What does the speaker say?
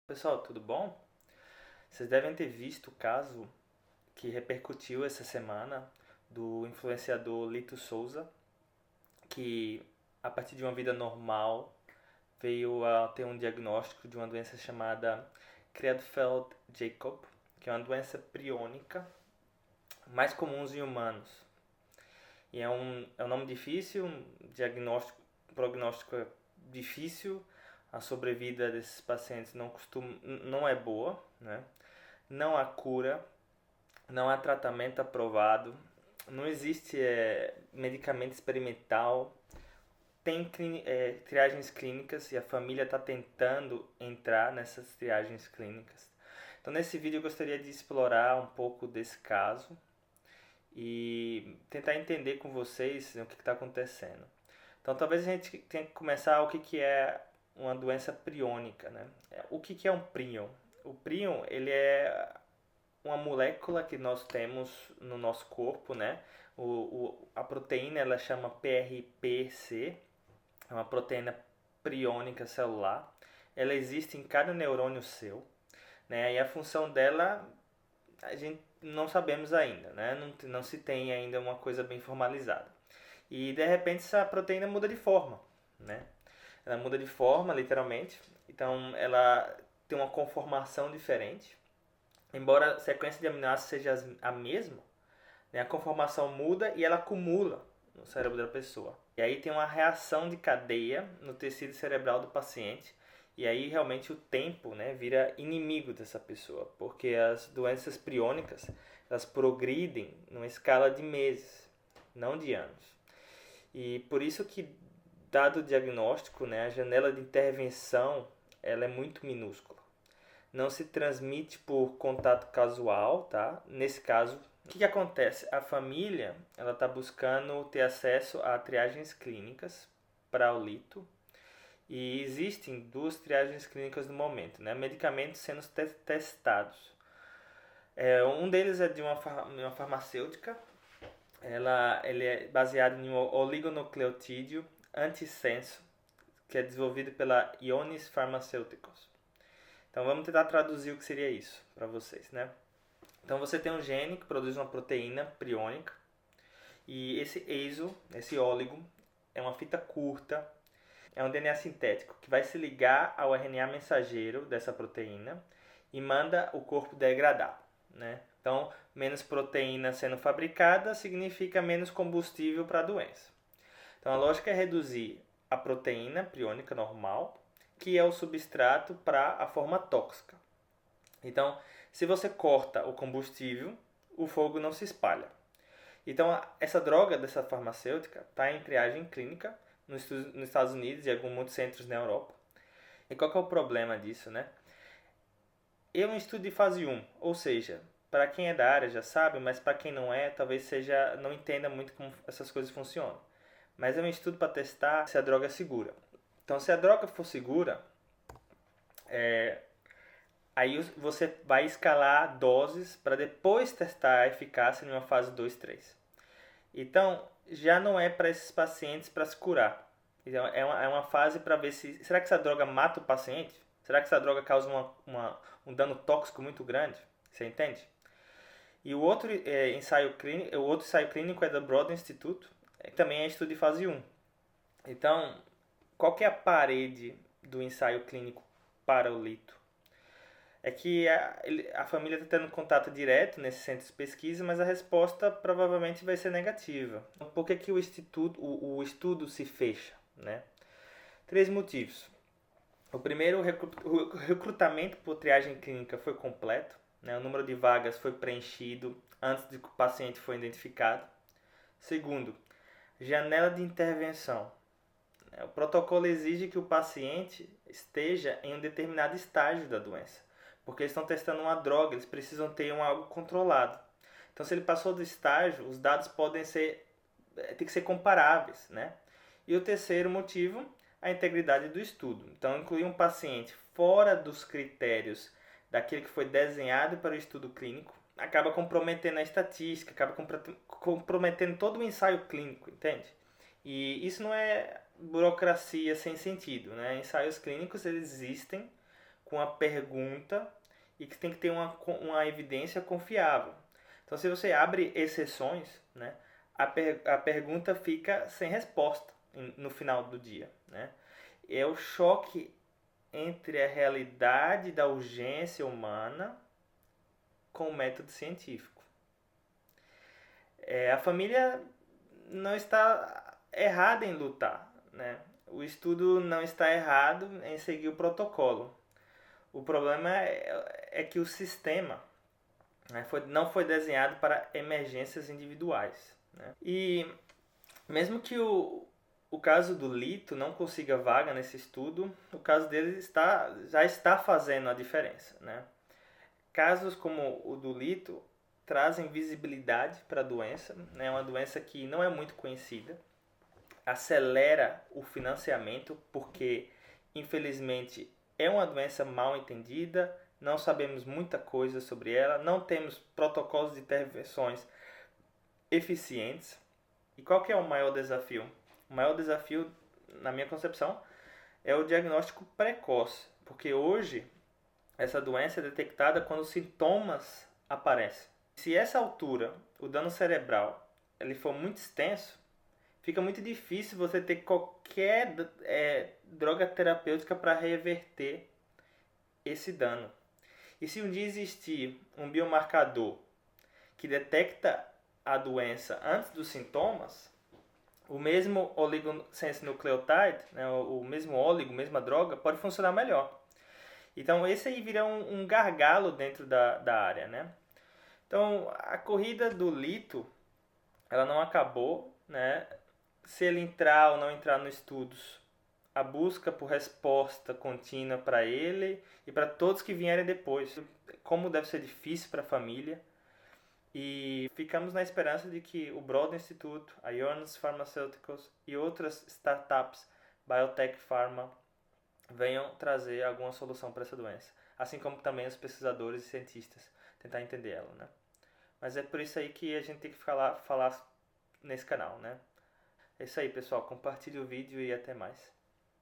Pessoal, tudo bom? Vocês devem ter visto o caso que repercutiu essa semana do influenciador Lito Souza, que a partir de uma vida normal veio a ter um diagnóstico de uma doença chamada Creutzfeldt-Jakob, que é uma doença priônica mais comum em humanos. E é um nome difícil, um prognóstico é difícil, a sobrevida desses pacientes não é boa, né? Não há cura, não há tratamento aprovado, não existe medicamento experimental, tem triagens clínicas e a família está tentando entrar nessas triagens clínicas. Então, nesse vídeo eu gostaria de explorar um pouco desse caso e tentar entender com vocês, né, o que está acontecendo. Então, talvez a gente tenha que começar o que é uma doença priônica, né? O que é um prion? O prion, ele é uma molécula que nós temos no nosso corpo, né? A proteína ela chama PRPC, é uma proteína priônica celular. Ela existe em cada neurônio seu, né? E a função dela a gente não sabemos ainda, né? Não se tem ainda uma coisa bem formalizada. E de repente essa proteína muda de forma, né? Ela muda de forma, literalmente. Então ela tem uma conformação diferente. Embora a sequência de aminoácidos seja a mesma, né, a conformação muda e ela acumula no cérebro da pessoa. E aí tem uma reação de cadeia no tecido cerebral do paciente. E aí realmente o tempo, né, vira inimigo dessa pessoa, porque as doenças priônicas elas progridem numa escala de meses, não de anos. E por isso que, dado o diagnóstico, né, a janela de intervenção ela é muito minúscula. Não se transmite por contato casual, tá? Nesse caso, o que acontece? A família ela está buscando ter acesso a triagens clínicas para o lito e existem duas triagens clínicas no momento, né? Medicamentos sendo testados. Um deles é de uma farmacêutica. Ele é baseado em um oligonucleotídeo antissenso que é desenvolvido pela Ionis Pharmaceuticals. Então vamos tentar traduzir o que seria isso para vocês, né? Então você tem um gene que produz uma proteína priônica e esse óligo, é uma fita curta, é um DNA sintético que vai se ligar ao RNA mensageiro dessa proteína e manda o corpo degradar, né? Então, menos proteína sendo fabricada significa menos combustível para a doença. Então, a lógica é reduzir a proteína priônica normal, que é o substrato, para a forma tóxica. Então, se você corta o combustível, o fogo não se espalha. Então, essa droga dessa farmacêutica está em triagem clínica nos Estados Unidos e em muitos centros na Europa. E qual que é o problema disso, né? É um estudo de fase 1, ou seja, para quem é da área já sabe, mas para quem não é, talvez não entenda muito como essas coisas funcionam. Mas é um estudo para testar se a droga é segura. Então, se a droga for segura, aí você vai escalar doses para depois testar a eficácia em uma fase 2, 3. Então, já não é para esses pacientes para se curar. Então, é uma fase para ver se... Será que essa droga mata o paciente? Será que essa droga causa um dano tóxico muito grande? Você entende? E o outro ensaio clínico é do Broad Institute, que também é estudo de fase 1. Então, qual que é a parede do ensaio clínico para o lito? É que a família está tendo contato direto nesses centros de pesquisa, mas a resposta provavelmente vai ser negativa. Por que, que o estudo se fecha, né? Três motivos. O primeiro, o recrutamento por triagem clínica foi completo, né? O número de vagas foi preenchido antes de que o paciente foi identificado. Segundo, janela de intervenção. O protocolo exige que o paciente esteja em um determinado estágio da doença, porque eles estão testando uma droga, eles precisam ter algo controlado. Então, se ele passou do estágio, os dados tem que ser comparáveis, né? E o terceiro motivo, a integridade do estudo. Então, incluir um paciente fora dos critérios daquele que foi desenhado para o estudo clínico acaba comprometendo a estatística, acaba comprometendo todo o ensaio clínico, entende? E isso não é burocracia sem sentido, né? Ensaios clínicos eles existem com a pergunta e que tem que ter uma evidência confiável. Então, se você abre exceções, né, a pergunta fica sem resposta no final do dia, né? É o choque entre a realidade da urgência humana com o método científico. A família não está errada em lutar, né? O estudo não está errado em seguir o protocolo. O problema é que o sistema, né, não foi desenhado para emergências individuais, né? E mesmo que o caso do Lito não consiga vaga nesse estudo, o caso dele já está fazendo a diferença, né? Casos como o do Lito trazem visibilidade para a doença, né? Uma doença que não é muito conhecida, acelera o financiamento porque, infelizmente, é uma doença mal entendida, não sabemos muita coisa sobre ela, não temos protocolos de intervenções eficientes. E qual que é o maior desafio? O maior desafio, na minha concepção, é o diagnóstico precoce, porque hoje essa doença é detectada quando os sintomas aparecem. Se essa altura, o dano cerebral, ele for muito extenso, fica muito difícil você ter qualquer droga terapêutica para reverter esse dano. E se um dia existir um biomarcador que detecta a doença antes dos sintomas, o mesmo oligosense-nucleotide, né, o mesmo óleo, a mesma droga, pode funcionar melhor. Então esse aí vira um gargalo dentro da área, né? Então a corrida do Lito, ela não acabou, né? Se ele entrar ou não entrar nos estudos, a busca por resposta contínua para ele e para todos que vierem depois. Como deve ser difícil para a família. E ficamos na esperança de que o Broad Institute, a Ionis Pharmaceuticals e outras startups biotech pharma venham trazer alguma solução para essa doença. Assim como também os pesquisadores e cientistas tentar entender ela, né? Mas é por isso aí que a gente tem que falar nesse canal, né? É isso aí, pessoal. Compartilhe o vídeo e até mais.